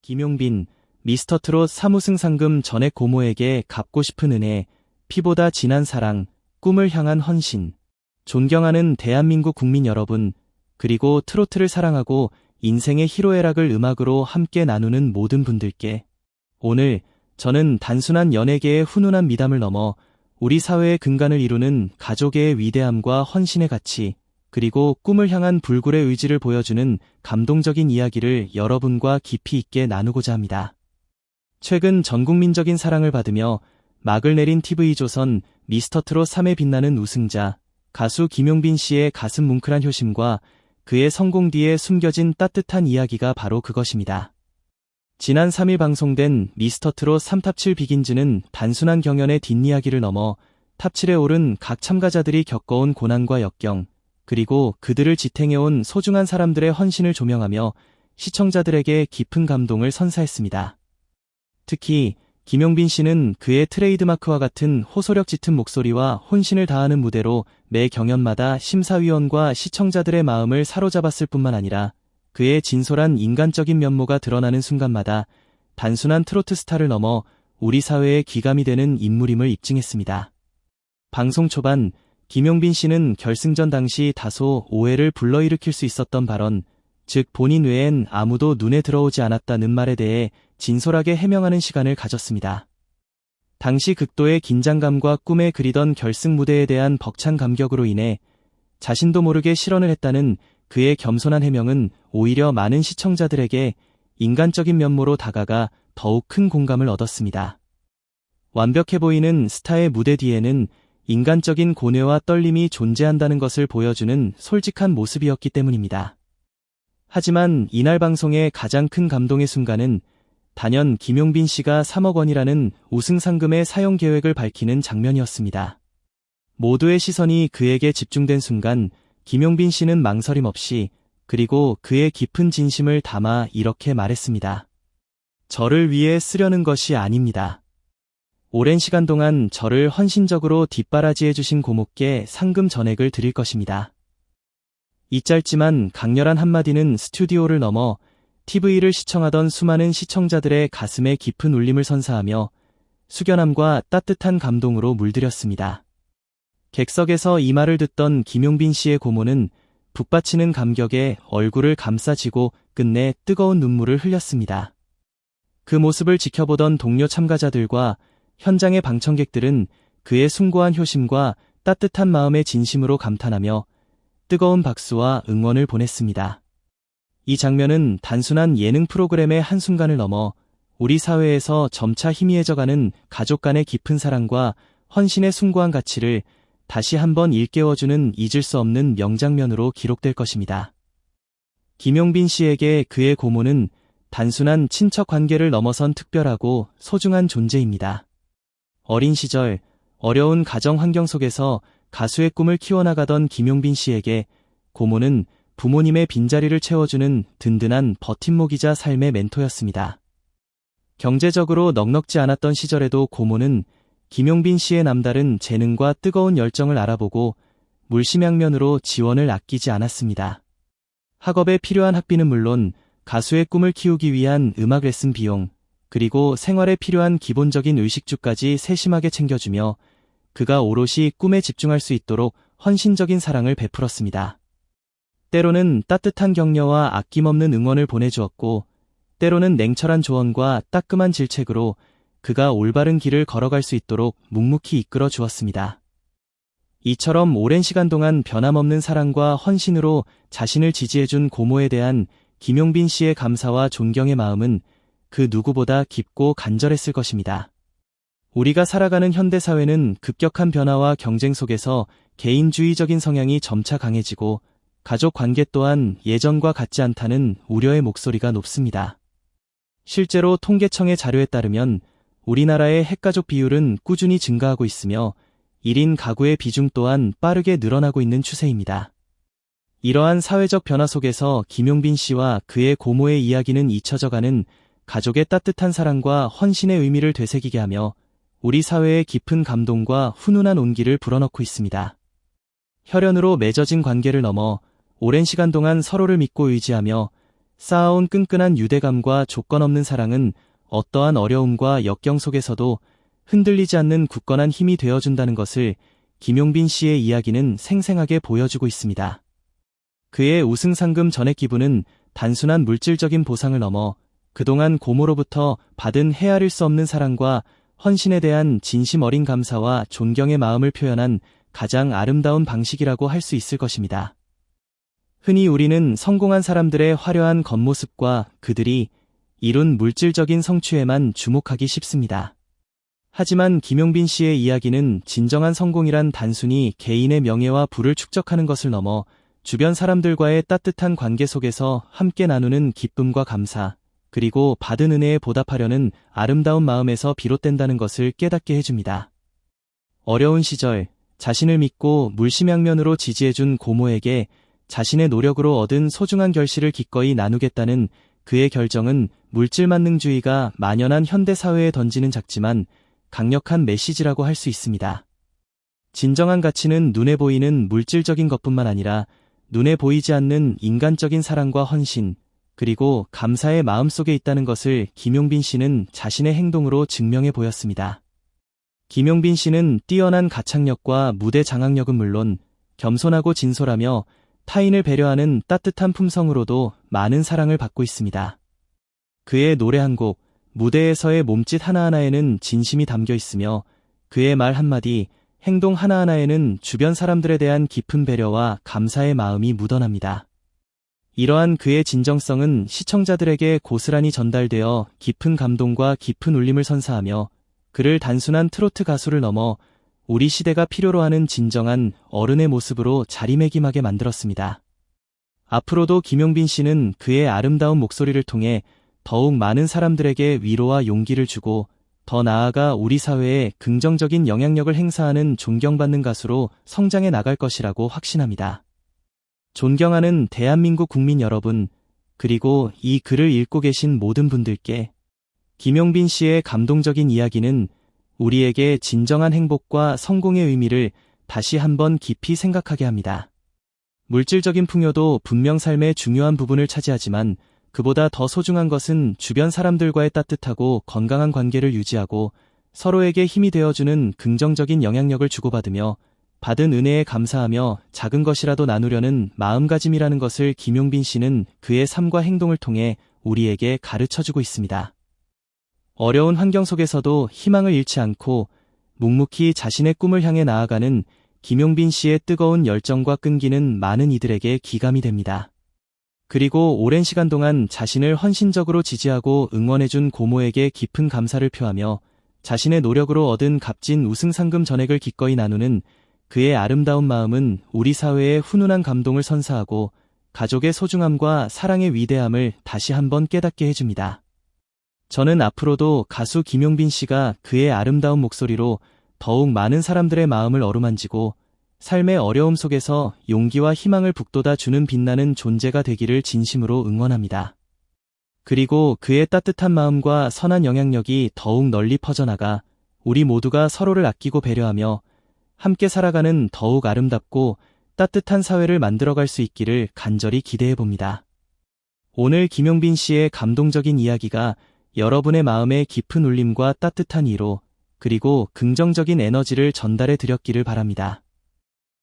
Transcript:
김용빈, 미스터트롯 3우승 상금 전액 고모에게 갚고 싶은 은혜, 피보다 진한 사랑, 꿈을 향한 헌신. 존경하는 대한민국 국민 여러분, 그리고 트로트를 사랑하고 인생의 희로애락을 음악으로 함께 나누는 모든 분들께 오늘 저는 단순한 연예계의 훈훈한 미담을 넘어 우리 사회의 근간을 이루는 가족의 위대함과 헌신의 가치, 그리고 꿈을 향한 불굴의 의지를 보여주는 감동적인 이야기를 여러분과 깊이 있게 나누고자 합니다. 최근 전국민적인 사랑을 받으며 막을 내린 TV조선 미스터트롯 3에 빛나는 우승자, 가수 김용빈 씨의 가슴 뭉클한 효심과 그의 성공 뒤에 숨겨진 따뜻한 이야기가 바로 그것입니다. 지난 3일 방송된 미스터트롯 3탑7 비긴즈는 단순한 경연의 뒷이야기를 넘어 탑7에 오른 각 참가자들이 겪어온 고난과 역경, 그리고 그들을 지탱해온 소중한 사람들의 헌신을 조명하며 시청자들에게 깊은 감동을 선사했습니다. 특히 김용빈 씨는 그의 트레이드마크와 같은 호소력 짙은 목소리와 혼신을 다하는 무대로 매 경연마다 심사위원과 시청자들의 마음을 사로잡았을 뿐만 아니라 그의 진솔한 인간적인 면모가 드러나는 순간마다 단순한 트로트 스타를 넘어 우리 사회의 귀감이 되는 인물임을 입증했습니다. 방송 초반 김용빈 씨는 결승전 당시 다소 오해를 불러일으킬 수 있었던 발언, 즉 본인 외엔 아무도 눈에 들어오지 않았다는 말에 대해 진솔하게 해명하는 시간을 가졌습니다. 당시 극도의 긴장감과 꿈에 그리던 결승 무대에 대한 벅찬 감격으로 인해 자신도 모르게 실언을 했다는 그의 겸손한 해명은 오히려 많은 시청자들에게 인간적인 면모로 다가가 더욱 큰 공감을 얻었습니다. 완벽해 보이는 스타의 무대 뒤에는 인간적인 고뇌와 떨림이 존재한다는 것을 보여주는 솔직한 모습이었기 때문입니다. 하지만 이날 방송의 가장 큰 감동의 순간은 단연 김용빈 씨가 3억 원이라는 우승 상금의 사용 계획을 밝히는 장면이었습니다. 모두의 시선이 그에게 집중된 순간 김용빈 씨는 망설임 없이, 그리고 그의 깊은 진심을 담아 이렇게 말했습니다. 저를 위해 쓰려는 것이 아닙니다. 오랜 시간 동안 저를 헌신적으로 뒷바라지해주신 고모께 상금 전액을 드릴 것입니다. 이 짧지만 강렬한 한마디는 스튜디오를 넘어 TV를 시청하던 수많은 시청자들의 가슴에 깊은 울림을 선사하며 숙연함과 따뜻한 감동으로 물들였습니다. 객석에서 이 말을 듣던 김용빈 씨의 고모는 북받치는 감격에 얼굴을 감싸쥐고 끝내 뜨거운 눈물을 흘렸습니다. 그 모습을 지켜보던 동료 참가자들과 현장의 방청객들은 그의 숭고한 효심과 따뜻한 마음에 진심으로 감탄하며 뜨거운 박수와 응원을 보냈습니다. 이 장면은 단순한 예능 프로그램의 한순간을 넘어 우리 사회에서 점차 희미해져가는 가족 간의 깊은 사랑과 헌신의 숭고한 가치를 다시 한번 일깨워주는 잊을 수 없는 명장면으로 기록될 것입니다. 김용빈 씨에게 그의 고모는 단순한 친척 관계를 넘어선 특별하고 소중한 존재입니다. 어린 시절 어려운 가정 환경 속에서 가수의 꿈을 키워나가던 김용빈 씨에게 고모는 부모님의 빈자리를 채워주는 든든한 버팀목이자 삶의 멘토였습니다. 경제적으로 넉넉지 않았던 시절에도 고모는 김용빈 씨의 남다른 재능과 뜨거운 열정을 알아보고 물심양면으로 지원을 아끼지 않았습니다. 학업에 필요한 학비는 물론 가수의 꿈을 키우기 위한 음악 레슨 비용, 그리고 생활에 필요한 기본적인 의식주까지 세심하게 챙겨주며 그가 오롯이 꿈에 집중할 수 있도록 헌신적인 사랑을 베풀었습니다. 때로는 따뜻한 격려와 아낌없는 응원을 보내주었고, 때로는 냉철한 조언과 따끔한 질책으로 그가 올바른 길을 걸어갈 수 있도록 묵묵히 이끌어 주었습니다. 이처럼 오랜 시간 동안 변함없는 사랑과 헌신으로 자신을 지지해준 고모에 대한 김용빈 씨의 감사와 존경의 마음은 그 누구보다 깊고 간절했을 것입니다. 우리가 살아가는 현대사회는 급격한 변화와 경쟁 속에서 개인주의적인 성향이 점차 강해지고 가족 관계 또한 예전과 같지 않다는 우려의 목소리가 높습니다. 실제로 통계청의 자료에 따르면 우리나라의 핵가족 비율은 꾸준히 증가하고 있으며 1인 가구의 비중 또한 빠르게 늘어나고 있는 추세입니다. 이러한 사회적 변화 속에서 김용빈 씨와 그의 고모의 이야기는 잊혀져가는 가족의 따뜻한 사랑과 헌신의 의미를 되새기게 하며 우리 사회의 깊은 감동과 훈훈한 온기를 불어넣고 있습니다. 혈연으로 맺어진 관계를 넘어 오랜 시간 동안 서로를 믿고 의지하며 쌓아온 끈끈한 유대감과 조건 없는 사랑은 어떠한 어려움과 역경 속에서도 흔들리지 않는 굳건한 힘이 되어준다는 것을 김용빈 씨의 이야기는 생생하게 보여주고 있습니다. 그의 우승상금 전액 기부는 단순한 물질적인 보상을 넘어 그동안 고모로부터 받은 헤아릴 수 없는 사랑과 헌신에 대한 진심 어린 감사와 존경의 마음을 표현한 가장 아름다운 방식이라고 할 수 있을 것입니다. 흔히 우리는 성공한 사람들의 화려한 겉모습과 그들이 이룬 물질적인 성취에만 주목하기 쉽습니다. 하지만 김용빈 씨의 이야기는 진정한 성공이란 단순히 개인의 명예와 부를 축적하는 것을 넘어 주변 사람들과의 따뜻한 관계 속에서 함께 나누는 기쁨과 감사, 그리고 받은 은혜에 보답하려는 아름다운 마음에서 비롯된다는 것을 깨닫게 해줍니다. 어려운 시절 자신을 믿고 물심양면으로 지지해준 고모에게 자신의 노력으로 얻은 소중한 결실을 기꺼이 나누겠다는 그의 결정은 물질만능주의가 만연한 현대사회에 던지는 작지만 강력한 메시지라고 할 수 있습니다. 진정한 가치는 눈에 보이는 물질적인 것뿐만 아니라 눈에 보이지 않는 인간적인 사랑과 헌신, 그리고 감사의 마음속에 있다는 것을 김용빈 씨는 자신의 행동으로 증명해 보였습니다. 김용빈 씨는 뛰어난 가창력과 무대 장악력은 물론 겸손하고 진솔하며 타인을 배려하는 따뜻한 품성으로도 많은 사랑을 받고 있습니다. 그의 노래 한 곡, 무대에서의 몸짓 하나하나에는 진심이 담겨 있으며 그의 말 한마디, 행동 하나하나에는 주변 사람들에 대한 깊은 배려와 감사의 마음이 묻어납니다. 이러한 그의 진정성은 시청자들에게 고스란히 전달되어 깊은 감동과 깊은 울림을 선사하며 그를 단순한 트로트 가수를 넘어 우리 시대가 필요로 하는 진정한 어른의 모습으로 자리매김하게 만들었습니다. 앞으로도 김용빈 씨는 그의 아름다운 목소리를 통해 더욱 많은 사람들에게 위로와 용기를 주고 더 나아가 우리 사회에 긍정적인 영향력을 행사하는 존경받는 가수로 성장해 나갈 것이라고 확신합니다. 존경하는 대한민국 국민 여러분, 그리고 이 글을 읽고 계신 모든 분들께 김용빈 씨의 감동적인 이야기는 우리에게 진정한 행복과 성공의 의미를 다시 한번 깊이 생각하게 합니다. 물질적인 풍요도 분명 삶의 중요한 부분을 차지하지만 그보다 더 소중한 것은 주변 사람들과의 따뜻하고 건강한 관계를 유지하고 서로에게 힘이 되어주는 긍정적인 영향력을 주고받으며 받은 은혜에 감사하며 작은 것이라도 나누려는 마음가짐이라는 것을 김용빈 씨는 그의 삶과 행동을 통해 우리에게 가르쳐주고 있습니다. 어려운 환경 속에서도 희망을 잃지 않고 묵묵히 자신의 꿈을 향해 나아가는 김용빈 씨의 뜨거운 열정과 끈기는 많은 이들에게 기감이 됩니다. 그리고 오랜 시간 동안 자신을 헌신적으로 지지하고 응원해준 고모에게 깊은 감사를 표하며 자신의 노력으로 얻은 값진 우승상금 전액을 기꺼이 나누는 그의 아름다운 마음은 우리 사회에 훈훈한 감동을 선사하고 가족의 소중함과 사랑의 위대함을 다시 한번 깨닫게 해줍니다. 저는 앞으로도 가수 김용빈 씨가 그의 아름다운 목소리로 더욱 많은 사람들의 마음을 어루만지고 삶의 어려움 속에서 용기와 희망을 북돋아 주는 빛나는 존재가 되기를 진심으로 응원합니다. 그리고 그의 따뜻한 마음과 선한 영향력이 더욱 널리 퍼져나가 우리 모두가 서로를 아끼고 배려하며 함께 살아가는 더욱 아름답고 따뜻한 사회를 만들어갈 수 있기를 간절히 기대해 봅니다. 오늘 김용빈 씨의 감동적인 이야기가 여러분의 마음에 깊은 울림과 따뜻한 위로, 그리고 긍정적인 에너지를 전달해 드렸기를 바랍니다.